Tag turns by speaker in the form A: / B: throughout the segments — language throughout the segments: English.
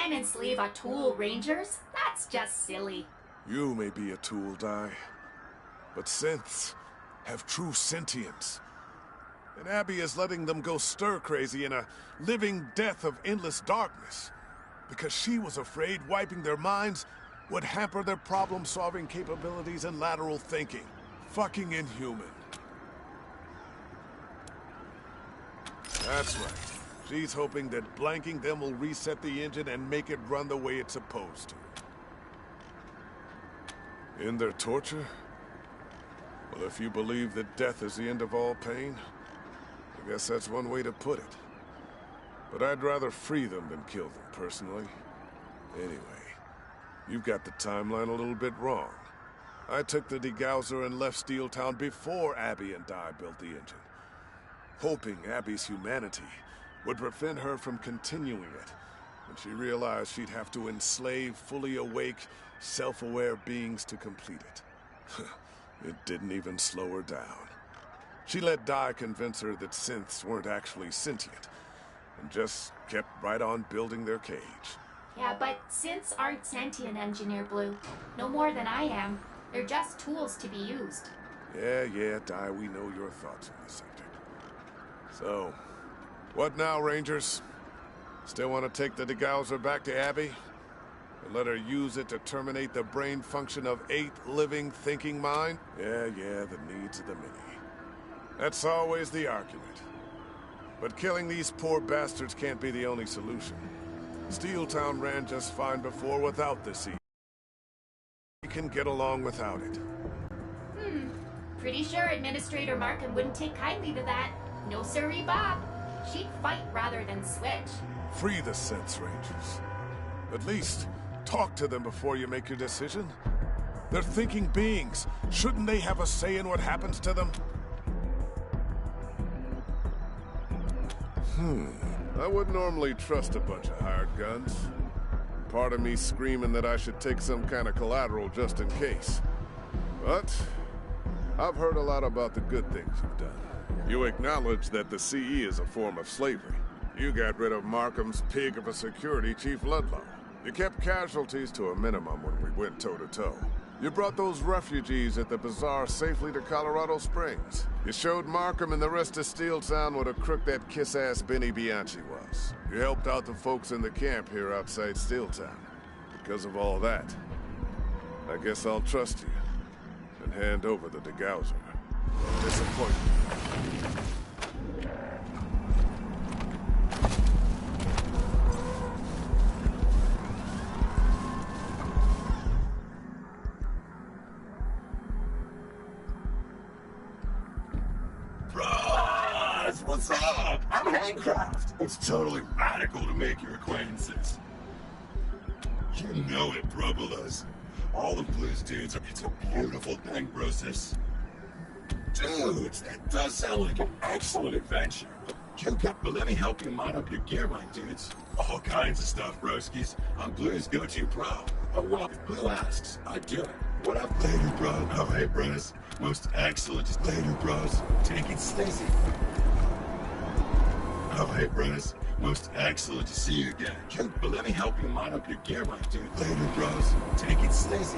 A: and enslave a tool, Rangers? That's just silly.
B: You may be a tool, Di, but synths have true sentience. And Abby is letting them go stir-crazy in a living death of endless darkness. Because she was afraid wiping their minds would hamper their problem-solving capabilities and lateral thinking. Fucking inhuman. That's right. She's hoping that blanking them will reset the engine and make it run the way it's supposed to. In their torture? Well, if you believe that death is the end of all pain, I guess that's one way to put it. But I'd rather free them than kill them, personally. Anyway, you've got the timeline a little bit wrong. I took the degausser and left Steeltown before Abby and Di built the engine, hoping Abby's humanity would prevent her from continuing it when she realized she'd have to enslave fully awake, self-aware beings to complete it. It didn't even slow her down. She let Di convince her that synths weren't actually sentient, and just kept right on building their cage.
A: Yeah, but synths aren't sentient, Engineer Blue. No more than I am. They're just tools to be used.
B: Yeah, Di, we know your thoughts on the subject. So, what now, Rangers? Still want to take the degausser back to Abby? And let her use it to terminate the brain function of 8 living, thinking mind? Yeah, the needs of the many. That's always the argument. But killing these poor bastards can't be the only solution. Steeltown ran just fine before without the sea. We can get along without it.
A: Pretty sure Administrator Markham wouldn't take kindly to that. No sirree, Bob. She'd fight rather than switch.
B: Free the Sense Rangers. At least, talk to them before you make your decision. They're thinking beings. Shouldn't they have a say in what happens to them? I wouldn't normally trust a bunch of hired guns. Part of me screaming that I should take some kind of collateral just in case. But I've heard a lot about the good things you've done. You acknowledge that the CE is a form of slavery. You got rid of Markham's pig of a security chief Ludlow. You kept casualties to a minimum when we went toe-to-toe. You brought those refugees at the bazaar safely to Colorado Springs. You showed Markham and the rest of Steeltown what a crook that kiss-ass Benny Bianchi was. You helped out the folks in the camp here outside Steeltown. Because of all that, I guess I'll trust you and hand over the degausser. Disappointment.
C: What's up? I'm Handcraft. It's totally radical to make your acquaintances. You know it, Brobulas. All the blues dudes are... It's a beautiful thing, Brosis. Dudes, that does sound like an excellent adventure. But let me help you mod up your gear, my dudes. All kinds of stuff, broskies. I'm Blue's go-to pro. Oh, well, if Blue asks, I do it. What up, later, bro? Oh, hey, bros. Most excellent later, bros. Take it, Stacy. Oh, hey, bros. Most excellent to see you again. But let me help you mod up your gear, my dude. Later, bros. Take it, Stacy.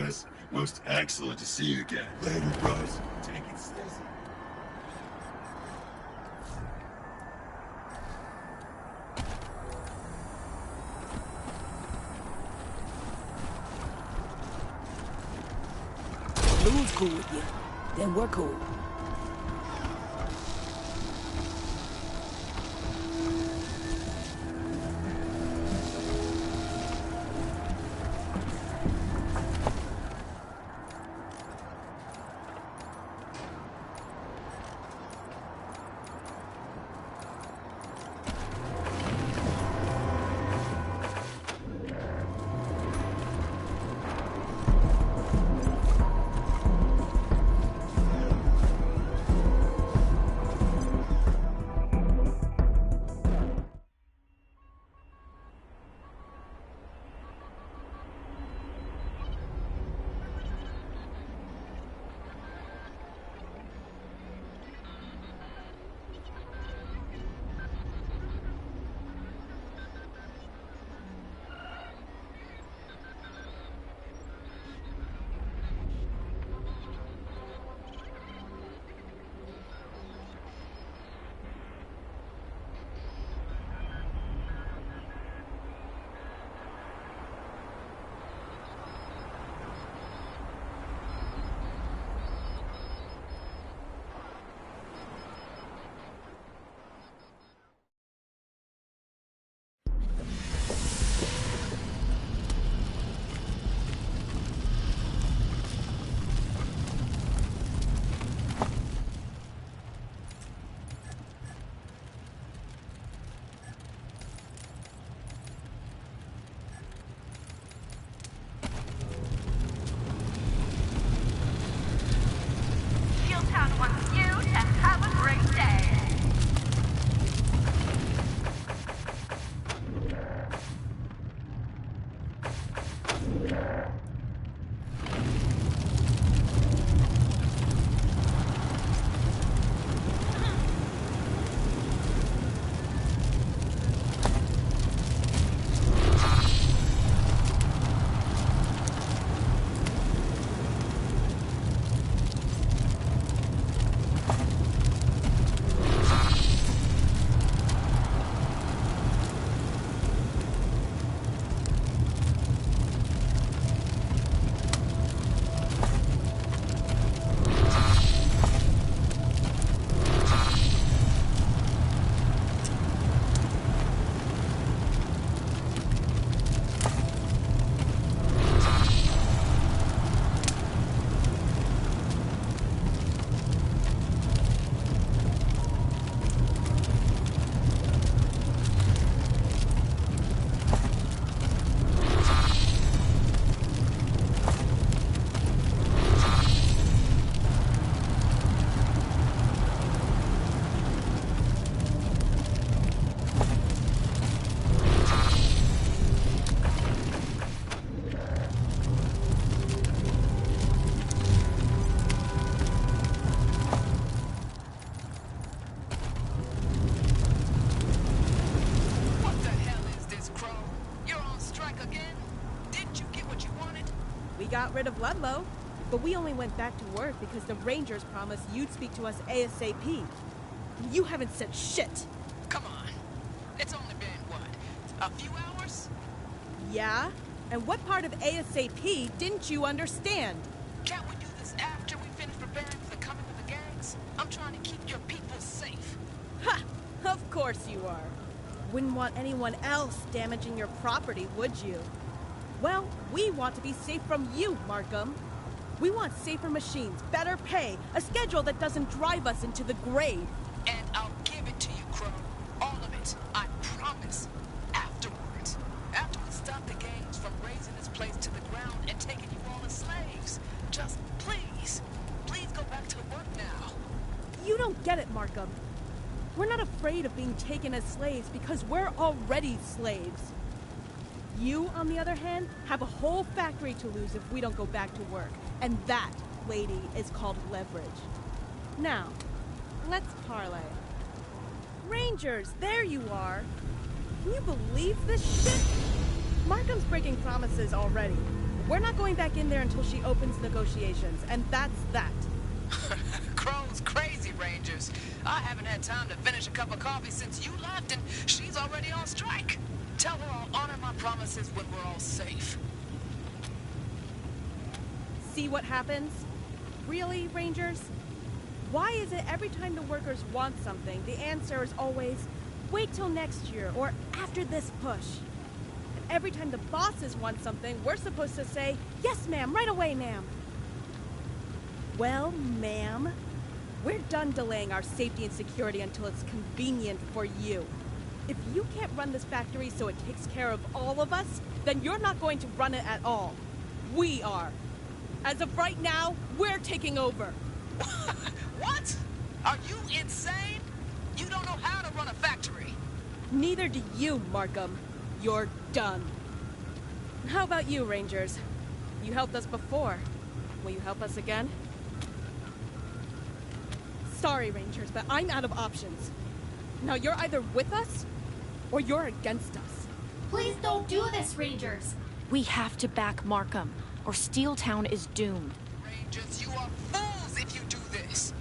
C: Dennis. Most excellent to see you again. Later, bros. Take it steady.
D: Lou's cool with you, then we're cool.
E: Steeltown wants you to have a great day.
F: Got rid of Ludlow, but we only went back to work because the Rangers promised you'd speak to us ASAP. You haven't said shit.
D: Come on. It's only been, what, a few hours?
F: Yeah? And what part of ASAP didn't you understand?
D: Can't we do this after we finish preparing for the coming of the gangs? I'm trying to keep your people safe.
F: Ha! Of course you are. Wouldn't want anyone else damaging your property, would you? Well, we want to be safe from you, Markham. We want safer machines, better pay, a schedule that doesn't drive us into the grave.
D: And I'll give it to you, Crow. All of it. I promise. Afterwards. After we stop the gangs from raising this place to the ground and taking you all as slaves. Just please go back to work now.
F: You don't get it, Markham. We're not afraid of being taken as slaves because we're already slaves. You, on the other hand, have a whole factory to lose if we don't go back to work. And that, lady, is called leverage. Now, let's parlay. Rangers, there you are. Can you believe this shit? Markham's breaking promises already. We're not going back in there until she opens negotiations, and that's that.
D: Crow's crazy, Rangers. I haven't had time to finish a cup of coffee since you left, and she's already on strike. Tell her I'll honor my promises when we're all safe.
F: See what happens? Really, Rangers? Why is it every time the workers want something, the answer is always, wait till next year, or after this push? And every time the bosses want something, we're supposed to say, yes, ma'am, right away, ma'am. Well, ma'am, we're done delaying our safety and security until it's convenient for you. If you can't run this factory so it takes care of all of us, then you're not going to run it at all. We are. As of right now, we're taking over.
D: What? Are you insane? You don't know how to run a factory.
F: Neither do you, Markham. You're done. How about you, Rangers? You helped us before. Will you help us again? Sorry, Rangers, but I'm out of options. Now you're either with us, or you're against us.
A: Please don't do this, Rangers.
G: We have to back Markham, or Steeltown is doomed.
D: Rangers, you are fools if you do this.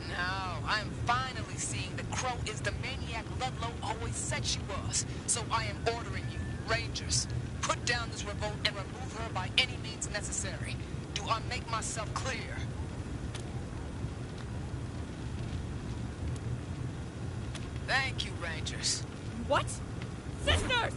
D: Now, I'm finally seeing that Crow is the maniac Ludlow always said she was. So I am ordering you, Rangers, put down this revolt and remove her by any means necessary. Do I make myself clear? Thank you, Rangers.
F: What? Sisters!